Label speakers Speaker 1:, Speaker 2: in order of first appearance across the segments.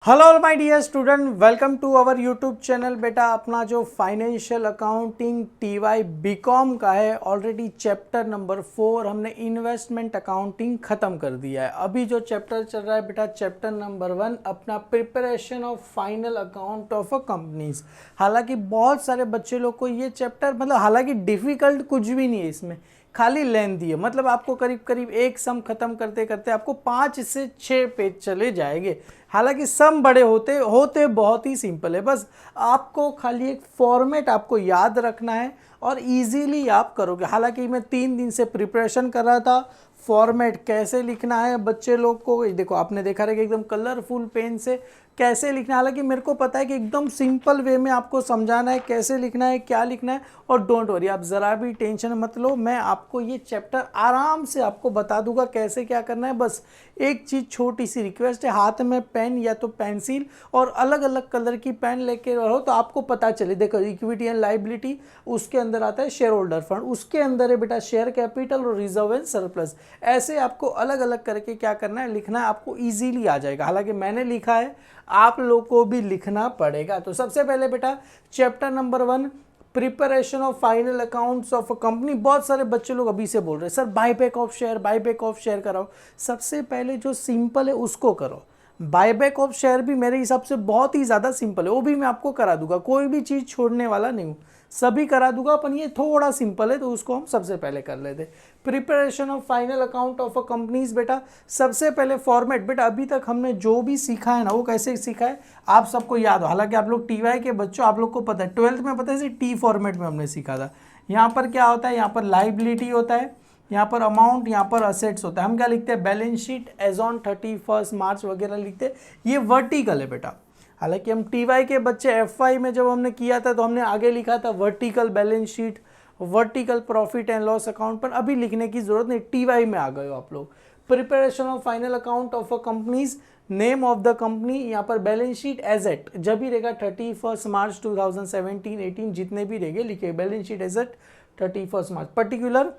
Speaker 1: Hello my dear student, welcome to our YouTube channel. बेटा अपना जो फाइनेंशियल अकाउंटिंग टीवाई बीकॉम का है, ऑलरेडी चैप्टर नंबर 4 हमने इन्वेस्टमेंट अकाउंटिंग ख़त्म कर दिया है। अभी जो चैप्टर चल रहा है बेटा, चैप्टर नंबर 1 अपना preparation of final account of a companies. हालांकि बहुत सारे बच्चे लोग को ये चैप्टर हालांकि डिफ़िकल्ट कुछ भी नहीं है इसमें, खाली लेंथी है। मतलब आपको करीब करीब एक सम खत्म करते करते आपको 5 से 6 पेज चले जाएंगे। हालांकि सम बड़े होते होते बहुत ही सिंपल है, बस आपको खाली एक फॉर्मेट आपको याद रखना है और इजीली आप करोगे। हालांकि मैं 3 दिन से प्रिपरेशन कर रहा था, फॉर्मेट कैसे लिखना है बच्चे लोग को। देखो आपने देखा रहेगा एकदम कलरफुल पेन से कैसे लिखना है। हालांकि मेरे को पता है कि एकदम सिंपल वे में आपको समझाना है कैसे लिखना है, क्या लिखना है। और डोंट वरी, आप ज़रा भी टेंशन मत लो, मैं आपको ये चैप्टर आराम से आपको बता दूंगा कैसे क्या करना है। बस एक चीज़ छोटी सी रिक्वेस्ट है, हाथ में पेन या तो पेंसिल और अलग अलग कलर की पेन लेके रहो तो आपको पता चले। देखो इक्विटी एंड लाइबिलिटी, उसके अंदर आता है शेयर होल्डर फंड, उसके अंदर है बेटा शेयर कैपिटल और रिजर्व एंड सरप्लस। ऐसे आपको अलग अलग करके क्या करना है, लिखना है, आपको ईजिली आ जाएगा। हालांकि मैंने लिखा है, आप लोग को भी लिखना पड़ेगा। तो सबसे पहले बेटा chapter number 1 preparation of final accounts of a company. बहुत सारे बच्चे लोग अभी से बोल रहे हैं सर बायबैक ऑफ शेयर कराओ। सबसे पहले जो सिंपल है उसको करो। बायबैक ऑफ शेयर भी मेरे हिसाब से बहुत ही ज़्यादा सिंपल है, वो भी मैं आपको करा दूंगा, कोई भी चीज़ छोड़ने वाला नहीं हूँ, सभी करा दूंगा। अपन ये थोड़ा सिंपल है तो उसको हम सबसे पहले कर लेते। Preparation of final account of a companies बेटा, सबसे पहले फॉर्मेट। बेटा अभी तक हमने जो भी सीखा है ना, वो कैसे सीखा है आप सबको याद हो। हालांकि आप लोग टीवाई के बच्चों, आप लोग को पता है 12th में पता है टी फॉर्मेट में हमने सीखा था। यहाँ पर क्या होता है, यहाँ पर लाइबिलिटी होता है, यहाँ पर अमाउंट, यहाँ पर असेट्स होता है। हम क्या लिखते हैं, बैलेंस शीट एज ऑन 31 मार्च वगैरह लिखते हैं। ये वर्टिकल है बेटा। हालांकि हम टीवाई के बच्चे एफवाई में जब हमने किया था तो हमने आगे लिखा था vertical balance sheet, vertical profit and loss account, पर अभी लिखने की जरूरत नहीं, टीवाई में आ गए हो आप लोग। Preparation of final account of a companies, name of the company, यहाँ पर बैलेंस शीट एज एट जब भी रहेगा 31 मार्च 2017-18 जितने भी रहेंगे लिखे, बैलेंस शीट एज एट 31 मार्च। पर्टिकुलर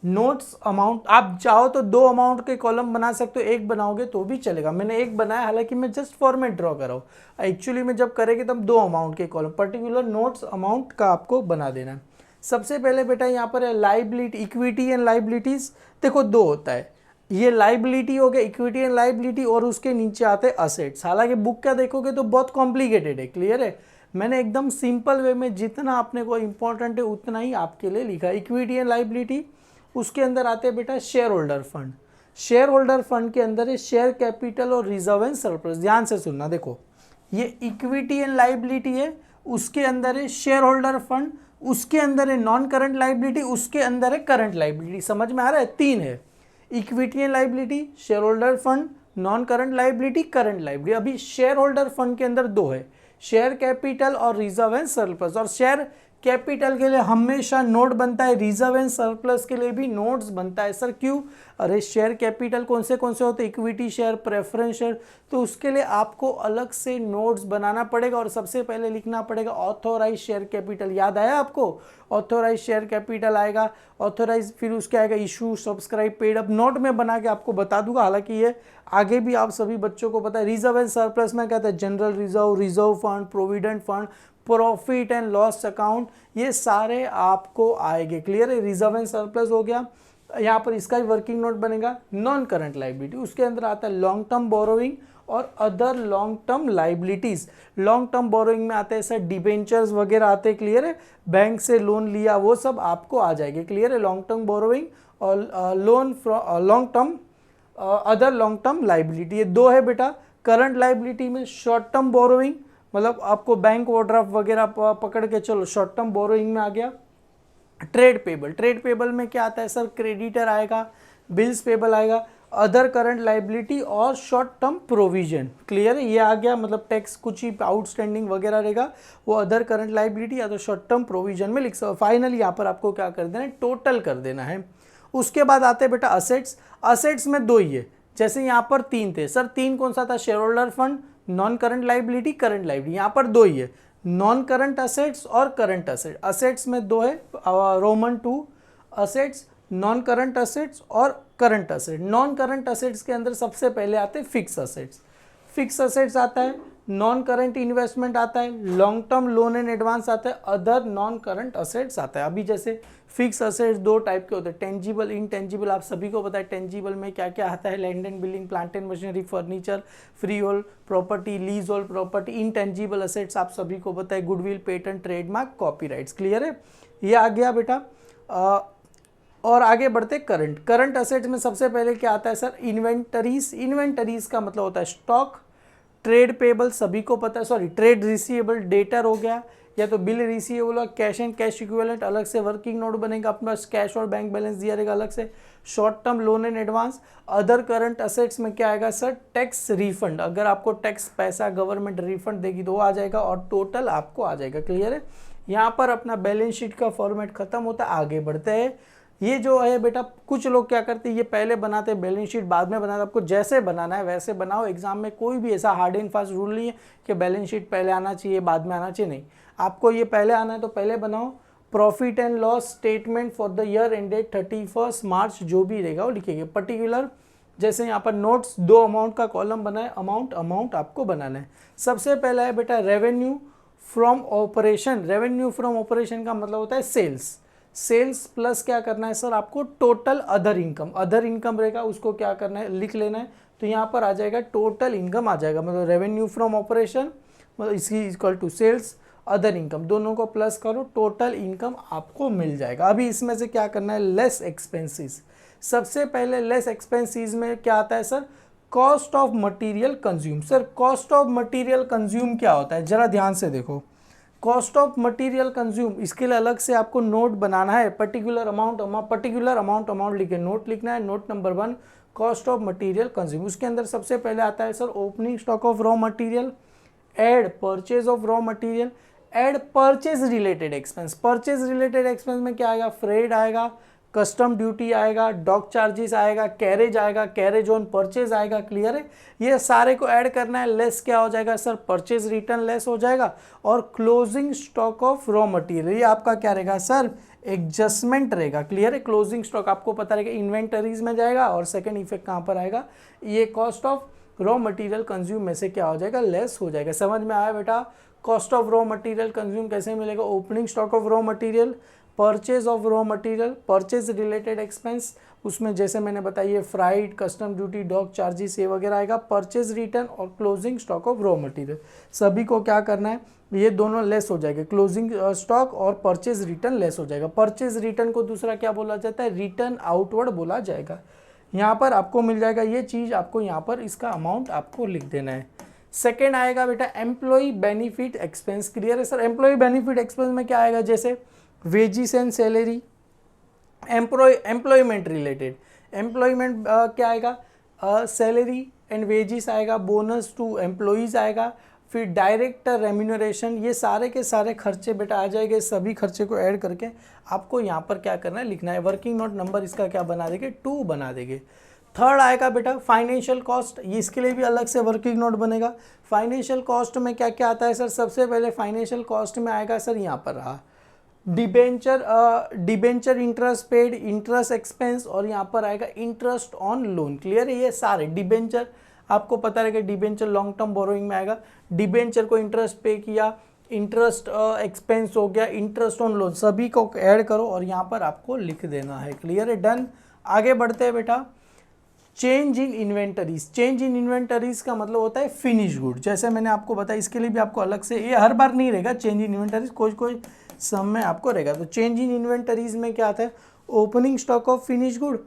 Speaker 1: नोट्स अमाउंट, आप चाहो तो 2 अमाउंट के कॉलम बना सकते हो, एक बनाओगे तो भी चलेगा। मैंने एक बनाया, हालांकि मैं जस्ट फॉर्मेट ड्रॉ कर रहा हूँ। एक्चुअली में जब करेंगे तब 2 अमाउंट के कॉलम, पर्टिकुलर नोट्स अमाउंट का आपको बना देना है। सबसे पहले बेटा यहाँ पर है लाइबिलिटी, इक्विटी एंड लाइबिलिटीज। देखो 2 होता है, ये लाइबिलिटी हो गया, इक्विटी एंड लाइबिलिटी, और उसके नीचे आते हैं असेट्स। हालांकि बुक क्या देखोगे तो बहुत कॉम्प्लिकेटेड है, क्लियर है। मैंने एकदम सिंपल वे में जितना अपने को इंपॉर्टेंट है उतना ही आपके लिए लिखा। इक्विटी एंड लाइबिलिटी, उसके अंदर आते हैं बेटा share holder fund. Share holder fund के अंदर है शेयर कैपिटल और रिजर्व एंड सरप्लस। ध्यान से सुनना, देखो ये इक्विटी एंड लाइबिलिटी है, उसके अंदर है शेयर होल्डर फंड, उसके अंदर है नॉन करंट लाइबिलिटी, उसके अंदर है करंट लाइबिलिटी। समझ में आ रहा है, 3 है, equity and liability, share holder fund, non current liability, current liability. अभी शेयर होल्डर फंड के अंदर 2 है, शेयर कैपिटल और रिजर्व एंड सरप्लस। और शेयर कैपिटल के लिए हमेशा नोट बनता है, रिजर्व एंड सरप्लस के लिए भी नोट्स बनता है। सर क्यों? अरे शेयर कैपिटल कौन से होते हैं, इक्विटी शेयर, प्रेफरेंस शेयर, तो उसके लिए आपको अलग से नोट्स बनाना पड़ेगा। और सबसे पहले लिखना पड़ेगा ऑथोराइज शेयर कैपिटल। याद आया आपको? ऑथोराइज शेयर कैपिटल आएगा, ऑथोराइज, फिर उसके आएगा इशू, सब्सक्राइब, पेड। अब नोट में बना के आपको बता दूंगा, हालांकि ये आगे भी आप सभी बच्चों को पता है। रिजर्व एंड सरप्लस में कहता है general reserve, reserve fund, provident fund, profit and loss account, ये सारे आपको आएंगे, क्लियर है। रिजर्व एंड सरप्लस हो गया, यहाँ पर इसका भी वर्किंग नोट बनेगा। नॉन करंट लाइबिलिटी, उसके अंदर आता है लॉन्ग टर्म बोरोइंग और other long term liabilities. Long term borrowing में आते हैं सर डिबेंचर्स वगैरह आते हैं, क्लियर है, बैंक से लोन लिया वो सब आपको आ जाएंगे, क्लियर है। लॉन्ग टर्म बोरोइंग और loan long term, other long term liability, ये 2 है बेटा। करंट लाइबिलिटी में शॉर्ट टर्म बोरोइंग, मतलब आपको बैंक ओवरड्राफ्ट वगैरह पकड़ के चलो, शॉर्ट टर्म बोरोइंग में आ गया। ट्रेड पेबल, ट्रेड पेबल में क्या आता है सर, क्रेडिटर आएगा, बिल्स पेबल आएगा, अदर करंट लाइबिलिटी और शॉर्ट टर्म प्रोविजन, क्लियर है। ये आ गया, मतलब टैक्स कुछ ही आउटस्टैंडिंग वगैरह रहेगा, वो अदर करंट लाइबिलिटी या तो शॉर्ट टर्म प्रोविजन में लिख सकते। फाइनली यहाँ पर आपको क्या कर देना है, टोटल कर देना है। उसके बाद आते हैं बेटा असेट्स। असेट्स में 2 ही है, जैसे यहाँ पर 3 थे सर, 3 कौन सा था, shareholder fund, non current liability, current liability. यहाँ पर 2 ही है, नॉन करंट असेट्स और करंट असेट। असेट्स में 2 है, Roman 2 assets, non current assets और current asset. Non current assets के अंदर सबसे पहले आते हैं फिक्स असेट्स। फिक्स असेट्स आता है, नॉन करंट इन्वेस्टमेंट आता है, long term loan and advance आता है, अदर नॉन करंट असेट्स आता है। अभी जैसे फिक्स असेट्स दो टाइप के होते हैं, टेंजिबल, इनटेंजिबल। आप सभी को पता है टेंजिबल में क्या क्या आता है, land and building, plant and machinery, furniture, free hold property, lease hold property. Intangible assets आप सभी को पता है goodwill, patent, trademark, copyrights. Clear है, ये आ गया बेटा। और आगे बढ़ते करंट असेट्स में सबसे पहले क्या आता है सर, इन्वेंटरीज। इन्वेंटरीज का मतलब होता है स्टॉक, ट्रेड पेबल सभी को पता है, सॉरी ट्रेड रिसीवेबल, डेटर हो गया, या तो बिल रिसीवेबल और कैश एंड कैश इक्विवेलेंट, अलग से वर्किंग नोट बनेगा अपने पास, कैश और बैंक बैलेंस दिया रहेगा अलग से, short term loan and advance. Other current assets में क्या आएगा सर, टैक्स रिफंड, अगर आपको टैक्स पैसा गवर्नमेंट रिफंड देगी तो वो आ जाएगा, और टोटल आपको आ जाएगा। क्लियर है, यहाँ पर अपना बैलेंस शीट का फॉर्मेट खत्म होता है। आगे बढ़ते हैं, ये जो है बेटा कुछ लोग क्या करते हैं, ये पहले बनाते हैं बैलेंस शीट बाद में बनाते, आपको जैसे बनाना है वैसे बनाओ। एग्जाम में कोई भी ऐसा हार्ड एंड फास्ट रूल नहीं है कि बैलेंस शीट पहले आना चाहिए बाद में आना चाहिए, नहीं, आपको ये पहले आना है तो पहले बनाओ। Profit and loss statement for the year ended 31 मार्च जो भी रहेगा वो लिखेंगे। पर्टिकुलर जैसे यहाँ पर नोट्स, दो अमाउंट का कॉलम बना है, अमाउंट आपको बनाना है। सबसे पहला है बेटा revenue from operation. Revenue from operation का मतलब होता है सेल्स प्लस क्या करना है सर, आपको टोटल अदर इनकम रहेगा, उसको क्या करना है, लिख लेना है। तो यहाँ पर आ जाएगा टोटल इनकम आ जाएगा, मतलब रेवेन्यू फ्रॉम ऑपरेशन मतलब इसकी equal to sales other income, दोनों को प्लस करो, टोटल इनकम आपको मिल जाएगा। अभी इसमें से क्या करना है, लेस एक्सपेंसेस। सबसे पहले लेस एक्सपेंसेस में क्या आता है sir, cost of material consume. Sir cost of material consume क्या होता है, जरा ध्यान से देखो। कॉस्ट ऑफ मटेरियल कंज्यूम, इसके लिए अलग से आपको नोट बनाना है, पर्टिकुलर अमाउंट लिखे, नोट लिखना है। Note number 1 cost of material consumed, उसके अंदर सबसे पहले आता है sir opening stock of raw material, add purchase of raw material, add purchase related expense. Purchase related expense में क्या आएगा, फ्रेड आएगा, कस्टम ड्यूटी आएगा, डॉक चार्जेस आएगा, कैरेज ऑन परचेज आएगा। क्लियर है, ये सारे को ऐड करना है। लेस क्या हो जाएगा सर, परचेज रिटर्न लेस हो जाएगा, और closing stock of raw material ये आपका क्या रहेगा सर, एडजस्टमेंट रहेगा। क्लियर है, क्लोजिंग स्टॉक आपको पता रहेगा इन्वेंटरीज में जाएगा, और सेकंड इफेक्ट कहाँ पर आएगा, ये cost of raw material consume में से क्या हो जाएगा, लेस हो जाएगा। समझ में आया बेटा, cost of raw material consume कैसे मिलेगा, opening stock of raw material, purchase of raw material, purchase related expense, उसमें जैसे मैंने बताइए freight, custom duty, dock charges ये वगैरह आएगा, परचेज रिटर्न और closing stock of raw material. सभी को क्या करना है, ये दोनों लेस हो जाएंगे, क्लोजिंग स्टॉक और परचेज रिटर्न लेस हो जाएगा। परचेज रिटर्न को दूसरा क्या बोला जाता है, रिटर्न आउटवर्ड बोला जाएगा। यहाँ पर आपको मिल जाएगा ये चीज़, आपको यहाँ पर इसका अमाउंट आपको लिख देना है। सेकेंड आएगा बेटा एम्प्लॉय बेनिफिट एक्सपेंस। क्लियर है सर, एम्प्लॉय बेनिफिट एक्सपेंस में क्या आएगा, जैसे wages and salary, employment related, employment क्या आएगा, सैलरी एंड वेजिस आएगा, बोनस टू एम्प्लॉयज़ आएगा, फिर डायरेक्टर रेम्यूनरेशन, ये सारे के सारे खर्चे बेटा आ जाएंगे। सभी खर्चे को ऐड करके आपको यहाँ पर क्या करना है, लिखना है। वर्किंग नोट नंबर इसका क्या बना देंगे, 2 बना देंगे। थर्ड आएगा बेटा फाइनेंशियल कॉस्ट, ये इसके लिए भी अलग से वर्किंग नोट बनेगा। फाइनेंशियल कॉस्ट में क्या क्या आता है सर, सबसे पहले फाइनेंशियल कॉस्ट में आएगा सर यहाँ पर रहा debenture interest paid, interest expense, और यहाँ पर आएगा इंटरेस्ट ऑन लोन। क्लियर है, ये सारे डिबेंचर आपको पता रहेगा, डिबेंचर लॉन्ग टर्म बोरोइंग में आएगा, डिबेंचर को इंटरेस्ट पे किया, इंटरेस्ट एक्सपेंस हो गया, इंटरेस्ट ऑन लोन, सभी को ऐड करो और यहाँ पर आपको लिख देना है। क्लियर है, डन। आगे बढ़ते हैं बेटा, change in inventories. Change in inventories का मतलब होता है फिनिश गुड, जैसे मैंने आपको बताया, इसके लिए भी आपको अलग से, ये हर बार नहीं रहेगा चेंज इन इन्वेंटरीज, कोई सम में आपको रहेगा। तो चेंज इन इन्वेंटरीज में क्या आता है, opening stock of finish good,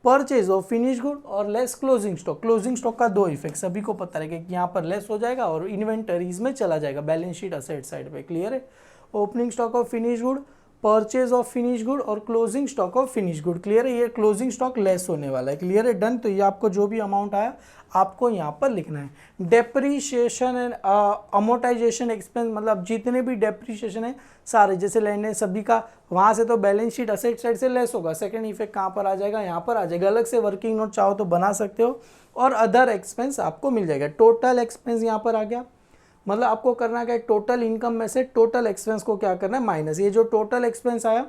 Speaker 1: purchase of finish good और less closing stock. Closing stock का 2 इफेक्ट सभी को पता रहेगा कि यहाँ पर लेस हो जाएगा और इन्वेंटरीज में चला जाएगा, बैलेंस शीट असेट साइड पे। क्लियर है, opening stock of finish good, purchase of finish good और closing stock of finish good. Clear है, ये क्लोजिंग स्टॉक लेस होने वाला है। क्लियर है, डन। तो ये आपको जो भी अमाउंट आया आपको यहाँ पर लिखना है। डेप्रीशिएशन एंड अमोर्टाइजेशन एक्सपेंस, मतलब जितने भी डेप्रीशिएशन है सारे, जैसे लैंड है सभी का, वहाँ से तो बैलेंस शीट असेट साइड से लेस होगा। सेकंड इफेक्ट कहाँ पर आ जाएगा, यहाँ पर आ जाएगा। अलग से वर्किंग नोट चाहो तो बना सकते हो, और अदर एक्सपेंस आपको मिल जाएगा। टोटल एक्सपेंस यहाँ पर आ गया, मतलब आपको करना क्या है, टोटल इनकम में से टोटल एक्सपेंस को क्या करना है, माइनस। ये जो टोटल एक्सपेंस आया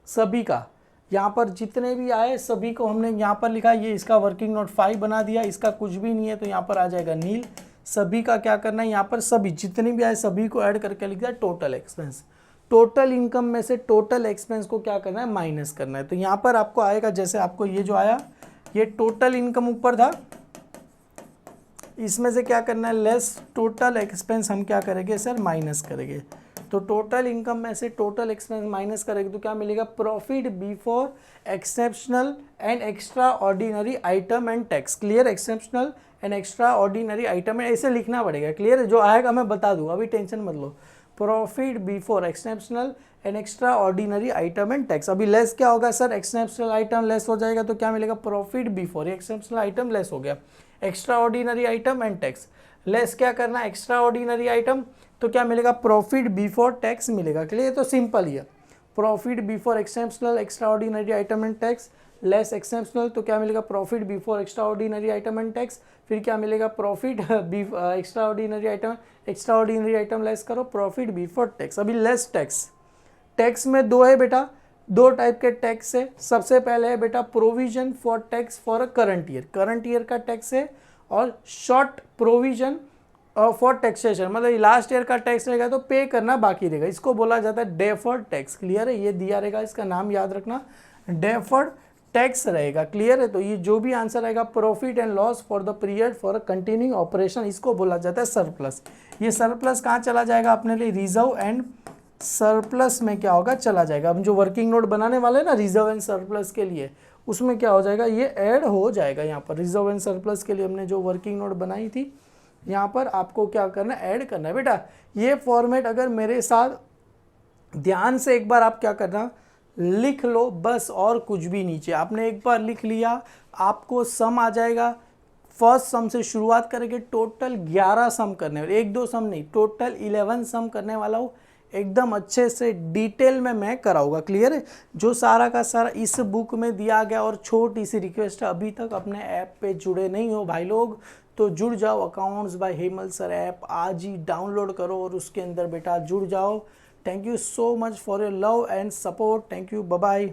Speaker 1: सभी का, यहाँ पर जितने भी आए सभी को हमने यहाँ पर लिखा, ये इसका वर्किंग नोट 5 बना दिया, इसका कुछ भी नहीं है तो यहाँ पर आ जाएगा नील। सभी का क्या करना है, यहाँ पर सभी जितनी भी आए सभी को ऐड करके लिख दिया टोटल एक्सपेंस। टोटल इनकम में से टोटल एक्सपेंस को क्या करना है, माइनस करना है। तो यहाँ पर आपको आएगा, जैसे आपको ये जो आया, ये टोटल इनकम ऊपर था, इसमें से क्या करना है, लेस टोटल एक्सपेंस हम क्या करेंगे सर, माइनस करेंगे। तो टोटल इनकम में से टोटल एक्सपेंस माइनस करेंगे तो क्या मिलेगा, profit before exceptional and extraordinary item and tax. Clear, exceptional and extraordinary item है, ऐसे लिखना पड़ेगा। क्लियर है, जो आएगा मैं बता दूँ, अभी टेंशन मत लो। Profit before exceptional and extraordinary item and tax. अभी लेस क्या होगा सर, एक्सेप्शनल आइटम लेस हो जाएगा तो क्या मिलेगा, profit before, exceptional item less हो गया, extra ordinary item and tax. Less क्या करना, एक्स्ट्रा ऑर्डिनरी आइटम, तो क्या मिलेगा, प्रॉफिट बिफोर टैक्स मिलेगा। क्लियर, तो सिंपल ही है, profit before exceptional extra ordinary item and tax less exceptional, तो क्या मिलेगा, profit before extra ordinary item and tax. फिर क्या मिलेगा, profit extra ordinary item less करो प्रॉफिट बिफोर टैक्स। अभी लेस टैक्स, टैक्स में दो है बेटा, दो टाइप के टैक्स है। सबसे पहले है बेटा provision for tax for current year, current year का टैक्स है, और शॉर्ट प्रोविजन फॉर टैक्सेशन, मतलब लास्ट ईयर का टैक्स रहेगा तो पे करना बाकी रहेगा, इसको बोला जाता है डेफर्ड टैक्स। क्लियर है, ये दिया रहेगा, इसका नाम याद रखना, डेफर्ड टैक्स रहेगा। क्लियर है, तो ये जो भी आंसर आएगा, profit and loss for the period for continuing operation, इसको बोला जाता है सरप्लस। ये सरप्लस कहाँ चला जाएगा अपने लिए, रिजर्व एंड सरप्लस में क्या होगा, चला जाएगा। हम जो वर्किंग नोट बनाने वाले हैं ना रिजर्व एंड सरप्लस के लिए, उसमें क्या हो जाएगा, ये ऐड हो जाएगा। यहाँ पर रिजर्व एंड सरप्लस के लिए हमने जो वर्किंग नोट बनाई थी, यहाँ पर आपको क्या करना है, ऐड करना है बेटा। ये फॉर्मेट अगर मेरे साथ ध्यान से एक बार आप क्या करना, लिख लो बस, और कुछ भी नीचे आपने एक बार लिख लिया, आपको सम आ जाएगा। फर्स्ट सम से शुरुआत करेंगे, टोटल 11 सम करने वाले, 1-2 सम नहीं, टोटल 11 सम करने वाला हूँ। एकदम अच्छे से डिटेल में मैं कराऊंगा। क्लियर है, जो सारा का सारा इस बुक में दिया गया। और छोटी सी रिक्वेस्ट है, अभी तक अपने ऐप पे जुड़े नहीं हो भाई लोग तो जुड़ जाओ, accounts bye Hemal sir app आज ही डाउनलोड करो और उसके अंदर बेटा जुड़ जाओ। Thank you so much for your love and support, thank you, bye bye.